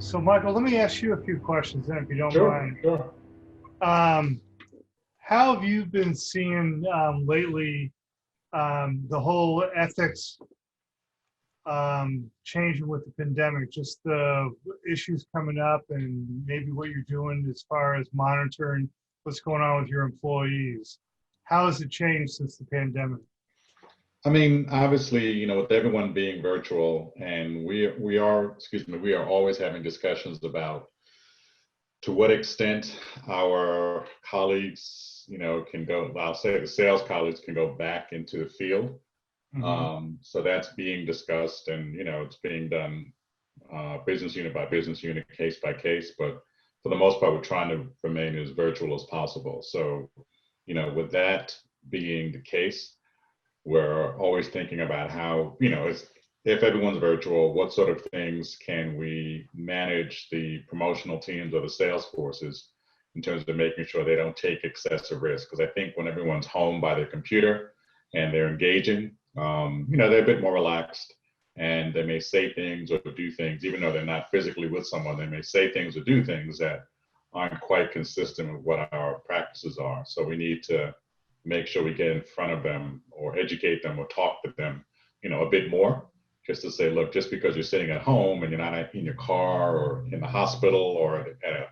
So, Michael, let me ask you a few questions then, if you don't Sure, mind. sure. Um, how have you been seeing lately the whole ethics changing with the pandemic? Just the issues coming up, and maybe what you're doing as far as monitoring what's going on with your employees. How has it changed since the pandemic? I mean, obviously, with everyone being virtual, and we are always having discussions about to what extent our colleagues, can go. I'll say the sales colleagues can go back into the field. Hmm. So that's being discussed, and it's being done business unit by business unit, case by case. But for the most part, we're trying to remain as virtual as possible. So, with that being the case, we're always thinking about how, if everyone's virtual, what sort of things can we manage the promotional teams or the sales forces in terms of making sure they don't take excessive risk? Because I think when everyone's home by their computer and they're engaging, they're a bit more relaxed, and they may say things or do things, even though they're not physically with someone, they may say things or do things that aren't quite consistent with what our practices are. So we need to make sure we get in front of them or educate them or talk to them, a bit more, just to say, look, just because you're sitting at home and you're not in your car or in the hospital or at a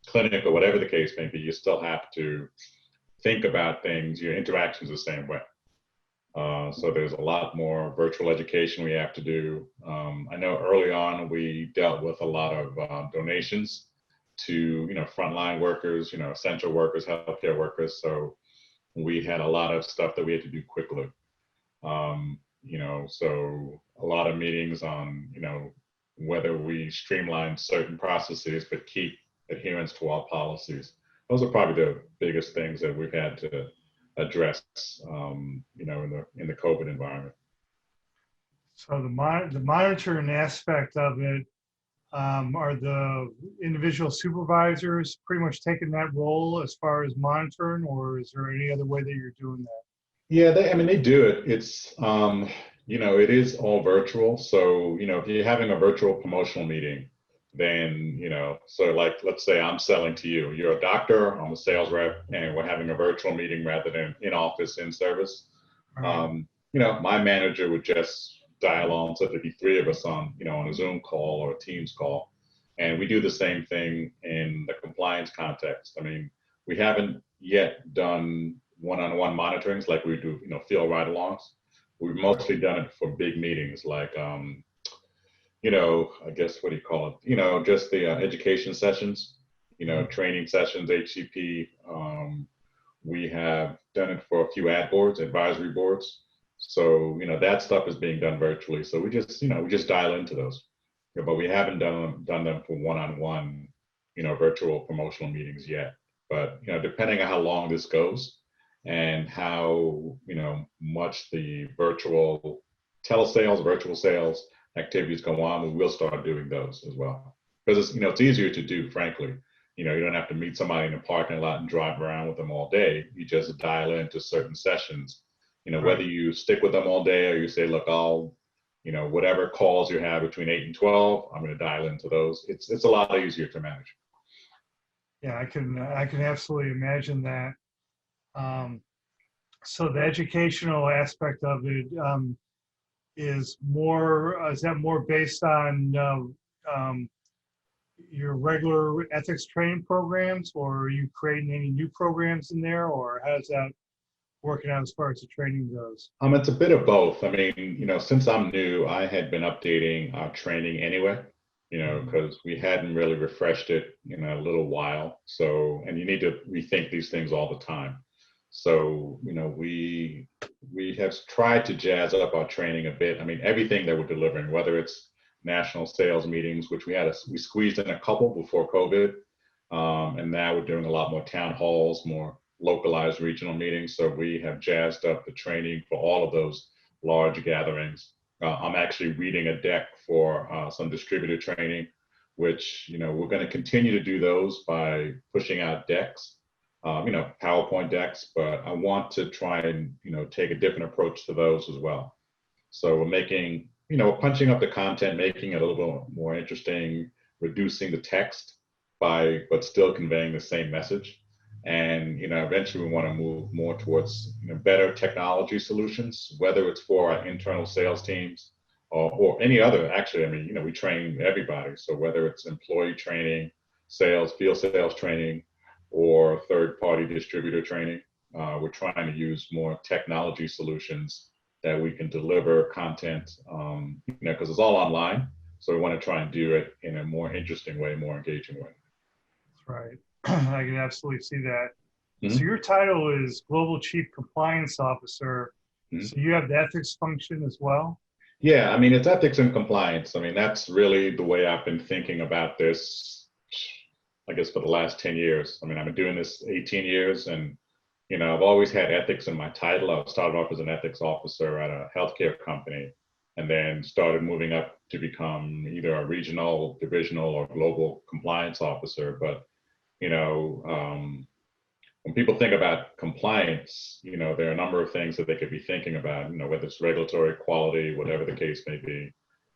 clinic or whatever the case may be, you still have to think about things, your interactions the same way. So there's a lot more virtual education we have to do. I know early on we dealt with a lot of donations to frontline workers, essential workers, healthcare workers. So we had a lot of stuff that we had to do quickly. So a lot of meetings on whether we streamline certain processes but keep adherence to our policies. Those are probably the biggest things that we've had to address, in the COVID environment. So the monitoring aspect of it, are the individual supervisors pretty much taking that role as far as monitoring, or is there any other way that you're doing that? Yeah, I mean, they do it. It's, it is all virtual. So, if you're having a virtual promotional meeting, then, so like, let's say I'm selling to you, you're a doctor, I'm a sales rep, and we're having a virtual meeting rather than in office, in service. All right. My manager would just dial on, so there'd be three of us on a Zoom call or a Teams call. And we do the same thing in the compliance context. I mean, we haven't yet done one-on-one monitorings like we do, field ride-alongs. We've mostly done it for big meetings like, I guess, what do you call it? Just the education sessions, training sessions, HCP. We have done it for a few ad boards, advisory boards. So, that stuff is being done virtually. So we just dial into those. But we haven't done them for one-on-one, virtual promotional meetings yet. But, depending on how long this goes and how, much the virtual telesales, virtual sales activities go on, we will start doing those as well. Because it's easier to do, frankly. You don't have to meet somebody in a parking lot and drive around with them all day. You just dial into certain sessions. Whether you stick with them all day or you say, look, I'll, whatever calls you have between 8 and 12, I'm going to dial into those. It's a lot easier to manage. Yeah, I can absolutely imagine that. So the educational aspect of it, is that more based on your regular ethics training programs, or are you creating any new programs in there, or how's that working out as far as the training goes? It's a bit of both. I mean, since I'm new, I had been updating our training anyway, because we hadn't really refreshed it in a little while. So, and you need to rethink these things all the time. So, we have tried to jazz up our training a bit. I mean, everything that we're delivering, whether it's national sales meetings, which we squeezed in a couple before COVID, and now we're doing a lot more town halls, more localized regional meetings. So we have jazzed up the training for all of those large gatherings. I'm actually reading a deck for some distributor training, which, we're going to continue to do those by pushing out decks, PowerPoint decks, but I want to try and, take a different approach to those as well. So we're making, we're punching up the content, making it a little bit more interesting, reducing the text but still conveying the same message. And eventually we want to move more towards better technology solutions, whether it's for our internal sales teams or any other. Actually, I mean, we train everybody. So whether it's employee training, sales, field sales training, or third-party distributor training, we're trying to use more technology solutions that we can deliver content, because it's all online. So we want to try and do it in a more interesting way, more engaging way. That's right. I can absolutely see that. So Mm-hmm. your title is Global Chief Compliance Officer. Mm-hmm. So you have the ethics function as well? Yeah, I mean, it's ethics and compliance. I mean, that's really the way I've been thinking about this, I guess, for the last 10 years. I mean, I've been doing this 18 years, and, I've always had ethics in my title. I started off as an ethics officer at a healthcare company, and then started moving up to become either a regional, divisional, or global compliance officer. But, when people think about compliance, there are a number of things that they could be thinking about, whether it's regulatory, quality, whatever the case may be.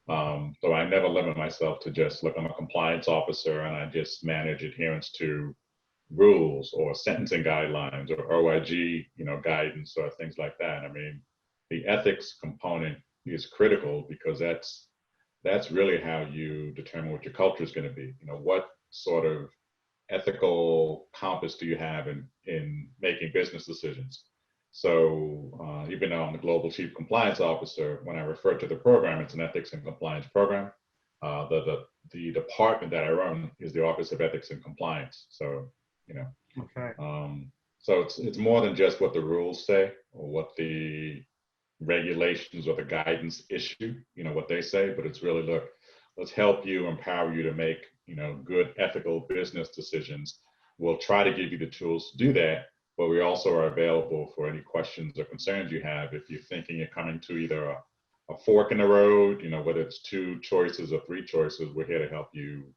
So I never limit myself to just, look, I'm a compliance officer and I just manage adherence to rules or sentencing guidelines or OIG, guidance or things like that. I mean, the ethics component is critical because that's really how you determine what your culture is going to be. What sort of ethical compass do you have in making business decisions? So even though I'm the global chief compliance officer, when I refer to the program, it's an ethics and compliance program. The department that I run is the Office of Ethics and Compliance. So Okay. So it's more than just what the rules say or what the regulations or the guidance issue, what they say, but it's really, look, let's help you, empower you to make, good ethical business decisions. We'll try to give you the tools to do that, but we also are available for any questions or concerns you have. If you're thinking you're coming to either a fork in the road, whether it's 2 choices or 3 choices, we're here to help you,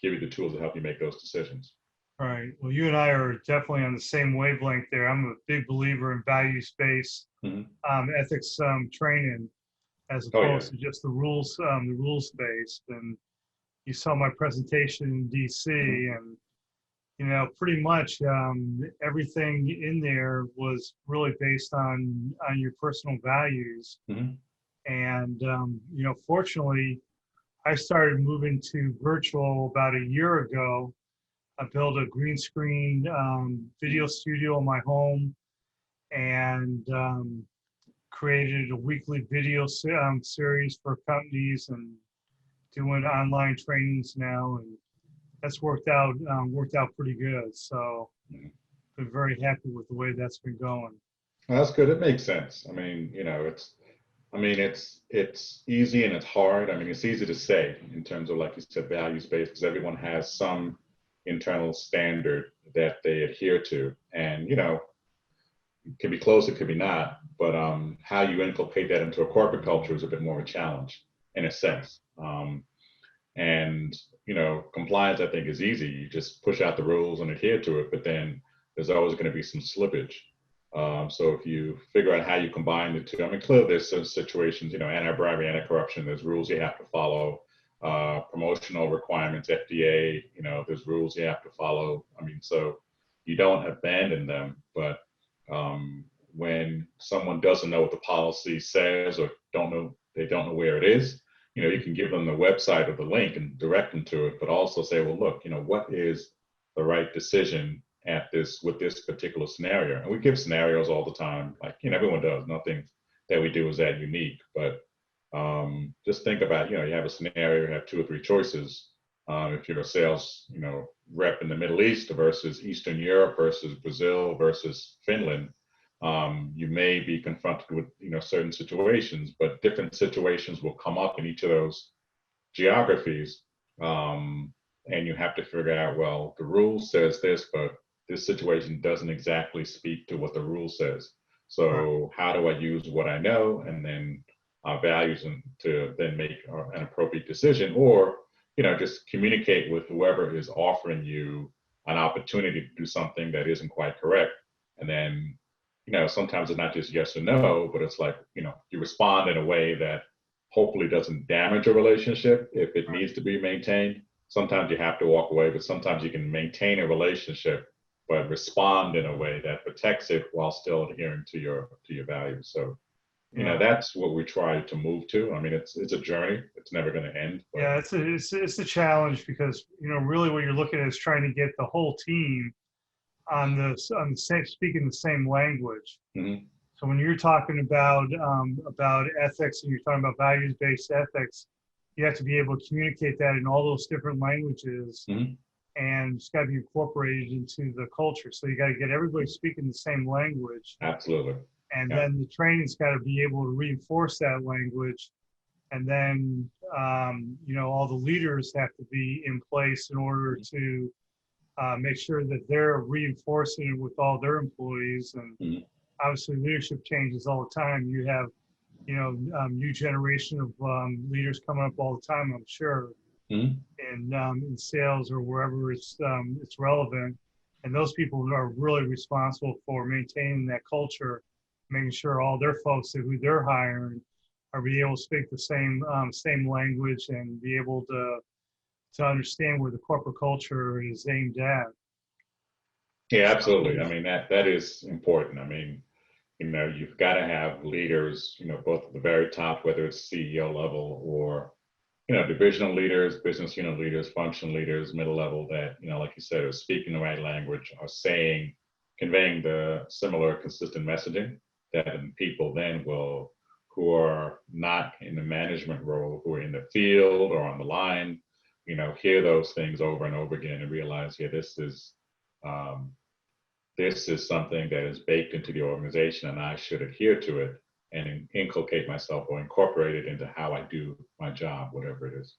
give you the tools to help you make those decisions. All right. Well, you and I are definitely on the same wavelength there. I'm a big believer in values-based ethics training, as opposed to just the rules based. And you saw my presentation in DC, and pretty much everything in there was really based on your personal values. And fortunately, I started moving to virtual about a year ago. I built a green screen video studio in my home, and created a weekly video series for companies, and doing online trainings now, and that's worked out pretty good. So been very happy with the way that's been going. Well, that's good. It makes sense. I mean, it's easy and it's hard. I mean, it's easy to say in terms of, like you said, values based, because everyone has some internal standard that they adhere to, and it can be close, it could be not, but how you inculcate that into a corporate culture is a bit more of a challenge in a sense. And compliance, I think, is easy. You just push out the rules and adhere to it, but then there's always going to be some slippage. So if you figure out how you combine the two, I mean, clearly there's some situations, anti-bribery, anti-corruption, there's rules you have to follow, promotional requirements, FDA, there's rules you have to follow. I mean, so you don't abandon them, but when someone doesn't know what the policy says or they don't know where it is, you can give them the website or the link and direct them to it, but also say, well, look, what is the right decision with this particular scenario? And we give scenarios all the time, like, everyone does. Nothing that we do is that unique, but just think about, you have a scenario, you have 2 or 3 choices. If you're a sales, rep in the Middle East versus Eastern Europe versus Brazil versus Finland, you may be confronted with, certain situations, but different situations will come up in each of those geographies. And you have to figure out, well, the rule says this, but this situation doesn't exactly speak to what the rule says. So how do I use what I know and then values and to then make an appropriate decision, or just communicate with whoever is offering you an opportunity to do something that isn't quite correct. And then sometimes it's not just yes or no, but it's like you respond in a way that hopefully doesn't damage a relationship if it needs to be maintained. Sometimes you have to walk away, but sometimes you can maintain a relationship, but respond in a way that protects it while still adhering to your values. So, Yeah. that's what we try to move to. I mean, it's a journey. It's never going to end. But Yeah, it's a challenge because really what you're looking at is trying to get the whole team on the same speaking the same language. mhm, So when you're talking about ethics and you're talking about values-based ethics, you have to be able to communicate that in all those different languages, mhm, and it's got to be incorporated into the culture. So you got to get everybody speaking the same language, absolutely. and Yeah. then the training's got to be able to reinforce that language. And then all the leaders have to be in place in order to make sure that they're reinforcing it with all their employees. And mhm, obviously leadership changes all the time. You have new generation of leaders coming up all the time, I'm sure, mhm. in sales or wherever it's relevant. And those people are really responsible for maintaining that culture, making sure all their folks who they're hiring are be able to speak the same language and be able to understand where the corporate culture is aimed at. Yeah, So, absolutely. I mean, that is important. I mean, you've got to have leaders, both at the very top, whether it's CEO level or, divisional leaders, business unit leaders, function leaders, middle level that, like you said, are speaking the right language, are conveying the similar consistent messaging that people then will, who are not in the management role, who are in the field or on the line, hear those things over and over again and realize, yeah, um, this is something that is baked into the organization and I should adhere to it and inculcate myself or incorporate it into how I do my job, whatever it is.